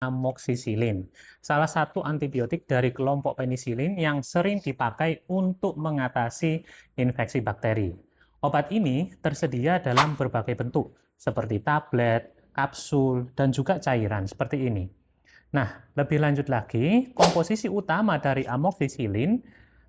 amoksisilin, salah satu antibiotik dari kelompok penisilin yang sering dipakai untuk mengatasi infeksi bakteri. Obat ini tersedia dalam berbagai bentuk, seperti tablet, kapsul, dan juga cairan seperti ini. Nah, lebih lanjut lagi, komposisi utama dari amoksisilin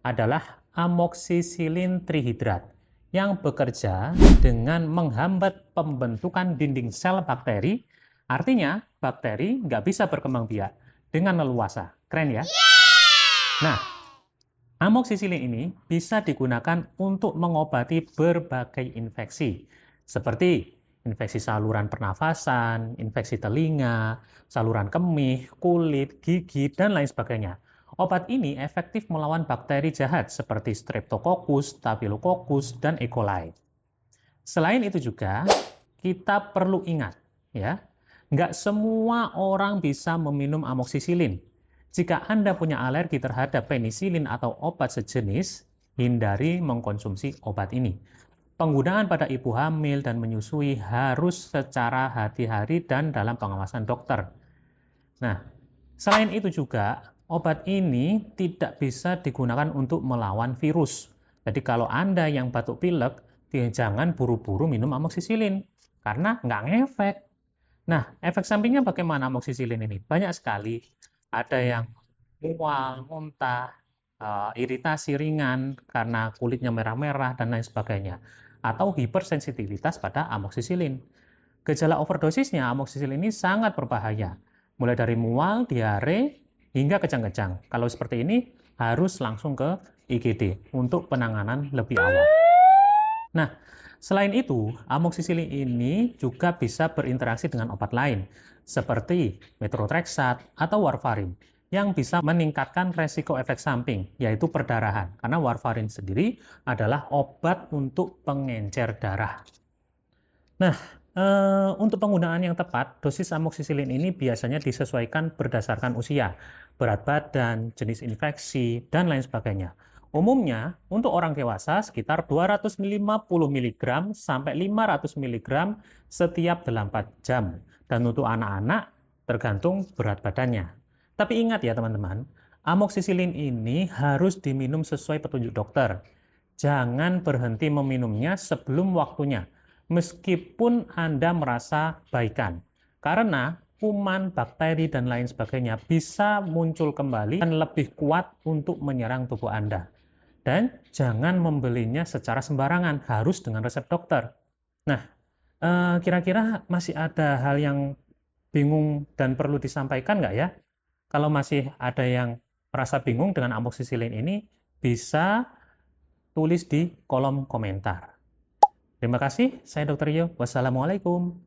adalah amoksisilin trihidrat yang bekerja dengan menghambat pembentukan dinding sel bakteri. Artinya, bakteri nggak bisa berkembang biak dengan leluasa. Keren ya? Nah, amoksisilin ini bisa digunakan untuk mengobati berbagai infeksi, seperti infeksi saluran pernafasan, infeksi telinga, saluran kemih, kulit, gigi, dan lain sebagainya. Obat ini efektif melawan bakteri jahat seperti Streptococcus, Staphylococcus, dan E. coli. Selain itu juga, kita perlu ingat, ya, nggak semua orang bisa meminum amoksisilin. Jika Anda punya alergi terhadap penisilin atau obat sejenis, hindari mengkonsumsi obat ini. Penggunaan pada ibu hamil dan menyusui harus secara hati-hati dan dalam pengawasan dokter. Nah, selain itu juga, obat ini tidak bisa digunakan untuk melawan virus. Jadi kalau Anda yang batuk pilek, jangan buru-buru minum amoksisilin, karena nggak ngefek. Nah, efek sampingnya bagaimana amoksisilin ini? Banyak sekali. Ada yang mual, muntah, iritasi ringan karena kulitnya merah-merah, dan lain sebagainya. Atau hipersensitivitas pada amoksisilin. Gejala overdosisnya, amoksisilin ini sangat berbahaya. Mulai dari mual, diare, hingga kejang-kejang. Kalau seperti ini, harus langsung ke IGD untuk penanganan lebih awal. Nah, selain itu, amoksisilin ini juga bisa berinteraksi dengan obat lain, seperti methotrexate atau warfarin, yang bisa meningkatkan resiko efek samping, yaitu perdarahan. Karena warfarin sendiri adalah obat untuk pengencer darah. Nah, untuk penggunaan yang tepat, dosis amoksisilin ini biasanya disesuaikan berdasarkan usia, berat badan, jenis infeksi, dan lain sebagainya. Umumnya, untuk orang dewasa sekitar 250 mg sampai 500 mg setiap 8 jam. Dan untuk anak-anak, tergantung berat badannya. Tapi ingat ya teman-teman, amoksisilin ini harus diminum sesuai petunjuk dokter. Jangan berhenti meminumnya sebelum waktunya, meskipun Anda merasa baikan. Karena kuman, bakteri, dan lain sebagainya bisa muncul kembali dan lebih kuat untuk menyerang tubuh Anda. Dan jangan membelinya secara sembarangan, harus dengan resep dokter. Nah, kira-kira masih ada hal yang bingung dan perlu disampaikan nggak ya? Kalau masih ada yang merasa bingung dengan amoksisilin ini, bisa tulis di kolom komentar. Terima kasih, saya Dr. Yo. Wassalamualaikum.